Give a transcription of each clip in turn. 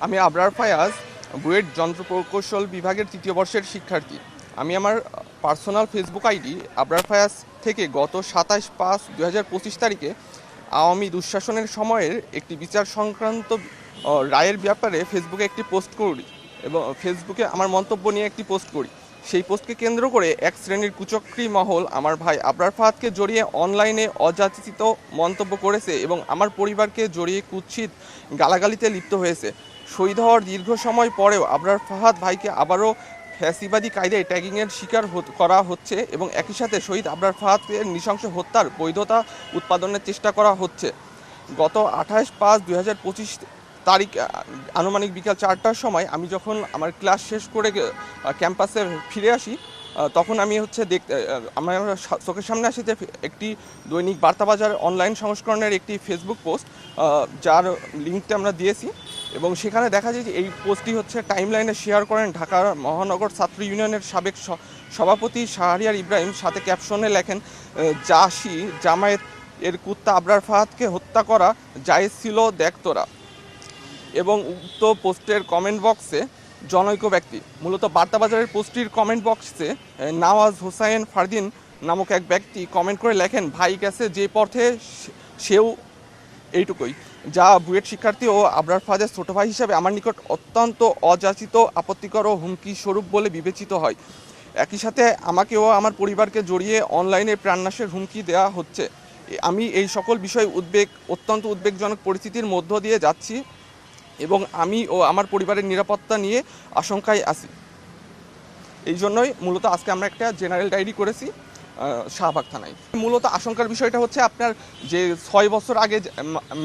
আমি আবরার ফায়াজ, বুয়েট যন্ত্র প্রকৌশল বিভাগের ৩য় বর্ষের শিক্ষার্থী। আমি আমার personal Facebook ID Abrar Fayaz থেকে গত ২৭/৫/২০২৫ তারিখে আওয়ামী দুঃশাসনের সময়ের একটি বিচার সংক্রান্ত রায়ের ব্যাপারে ফেসবুকে একটি পোস্ট করি এবং ফেসবুকে আমার মন্তব্য নিয়ে একটি পোস্ট করি। সেই পোস্টকে কেন্দ্র করে এক শ্রেণীর কুচক্রী মহল আমার ভাই আবরার ফাহাদকে জড়িয়ে অনলাইনে অযাচিত মন্তব্য করেছে এবং আমার পরিবারকে জড়িয়ে কুৎসিত গালাগালিতে লিপ্ত হয়েছে। শহীদ হওয়ার দীর্ঘ সময় পরেও আবরার ফাহাদ ভাইকে আবারও ফ্যাসিবাদী কায়দায় ট্যাগিংয়ের শিকার করা হচ্ছে এবং একই সাথে শহীদ আবরার ফাহাদের নৃশংস হত্যার বৈধতা উৎপাদনের চেষ্টা করা হচ্ছে। গত ২৮/৫/২০২৫ তারিখ আনুমানিক বিকাল ৪টার সময় আমি যখন আমার ক্লাস শেষ করে ক্যাম্পাসে ফিরে আসি, তখন আমি আমার চোখের সামনে আসি যে একটি দৈনিক বার্তাবাজার অনলাইন সংস্করণের একটি ফেসবুক পোস্ট, যার লিঙ্কটা আমরা দিয়েছি এবং সেখানে দেখা যায় যে এই পোস্টটি টাইমলাইনে শেয়ার করেন ঢাকার মহানগর ছাত্র ইউনিয়নের সাবেক সভাপতি শাহরিয়ার ইব্রাহিম। সাথে ক্যাপশনে লেখেন, জাসি জামায়াত এর কুত্তা আবরার ফাহাদকে হত্যা করা জায়েজ ছিল দেখ তোরা। এবং উক্ত পোস্টের কমেন্ট বক্সে জনৈক ব্যক্তি, মূলত বার্তাবাজারের পোস্টটির কমেন্ট বক্সে নওয়াজ হোসাইন ফারদিন নামক এক ব্যক্তি কমেন্ট করে লেখেন, ভাই গেছে যে পথে সেও এইটুকুই, যা বুয়েট শিক্ষার্থী ও আবরার ফাহাদের ছোট ভাই হিসাবে আমার নিকট অত্যন্ত অযাচিত, আপত্তিকর ও হুমকি স্বরূপ বলে বিবেচিত হয়। একই সাথে আমাকে ও আমার পরিবারকে জড়িয়ে অনলাইনে প্রাণনাশের হুমকি দেওয়া হচ্ছে। আমি এই সকল বিষয় অত্যন্ত উদ্বেগজনক পরিস্থিতির মধ্য দিয়ে যাচ্ছি এবং আমি ও আমার পরিবারের নিরাপত্তা নিয়ে আশঙ্কায় আছি। এই জন্যই মূলত আজকে আমরা একটা জেনারেল ডায়েরি করেছি শাহবাগ থানায়। মূলত আশঙ্কার বিষয়টা আপনার যে ৬ বছর আগে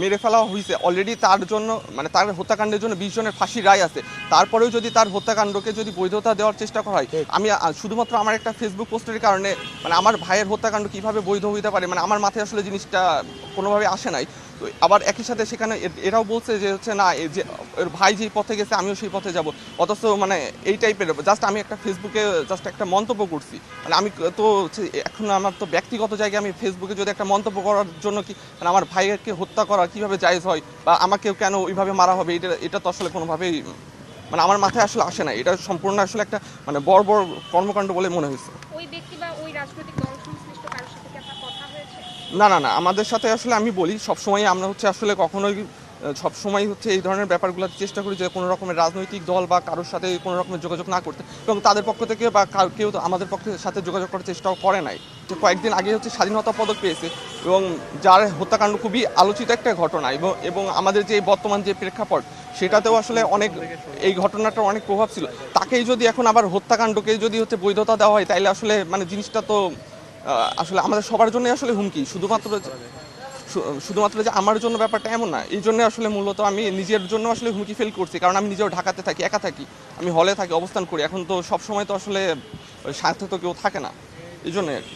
মেরে ফেলা হয়েছে অলরেডি, তার জন্য তার হত্যাকাণ্ডের জন্য ২০ জনের ফাঁসির রায় আছে। তারপরেও যদি তার হত্যাকাণ্ডকে যদি বৈধতা দেওয়ার চেষ্টা করা হয়, আমি শুধুমাত্র আমার একটা ফেসবুক পোস্টের কারণে আমার ভাইয়ের হত্যাকাণ্ড কীভাবে বৈধ হইতে পারে, আমার মাথায় আসলে জিনিসটা কোনোভাবে আসে নাই। তো আবার একই সাথে সেখানে এরাও বলছে যে না, যে এর ভাই যেই পথে গেছে আমিও সেই পথে যাব, অথচ এই টাইপের জাস্ট আমি একটা ফেসবুকে জাস্ট একটা মন্তব্য করছি। আমি তো এখন আমার তো ব্যক্তিগত জায়গায় আমি ফেসবুকে যদি একটা মন্তব্য করার জন্য কি আমার ভাইকে হত্যা করা কীভাবে জায়েজ হয় বা আমাকেও কেন ওইভাবে মারা হবে, এটা তো আসলে কোনোভাবেই আমার মাথায় আসলে আসে না। এটা সম্পূর্ণ আসলে একটা বর্বর কর্মকাণ্ড বলে মনে হয়েছে। ওই ব্যক্তি বা ওই রাজনৈতিক দল সংশ্লিষ্ট কারোর সাথে কি আপনার কথা হয়েছে? না, আমাদের সাথে আসলে আমি বলি সবসময় আমরা আসলে কখনোই সবসময় এই ধরনের ব্যাপারগুলো চেষ্টা করি যে কোনো রকমের রাজনৈতিক দল বা কারোর সাথে কোনো রকমের যোগাযোগ না করতে, এবং তাদের পক্ষ থেকে বা কেউ তো আমাদের পক্ষের সাথে যোগাযোগ করার চেষ্টাও করে নাই। কয়েকদিন আগে স্বাধীনতা পদক পেয়েছে এবং যার হত্যাকাণ্ড খুবই আলোচিত একটা ঘটনা, এবং আমাদের যে বর্তমান যে প্রেক্ষাপট সেটাতেও আসলে অনেক এই ঘটনাটার অনেক প্রভাব ছিল। তাকেই যদি এখন আবার হত্যাকাণ্ডকে যদি বৈধতা দেওয়া হয়, তাইলে আসলে জিনিসটা তো আসলে আমাদের সবার জন্য আসলে হুমকি। শুধুমাত্র যে আমার জন্য ব্যাপারটা এমন না, এই জন্য আসলে মূলত আমি নিজের জন্য আসলে হুমকি ফিল করছি, কারণ আমি নিজেও ঢাকাতে থাকি, একা থাকি, আমি হলে থাকি, অবস্থান করি। এখন তো সব সময় তো আসলে সাথে তো কেউ থাকে না, এই জন্যই আর কি।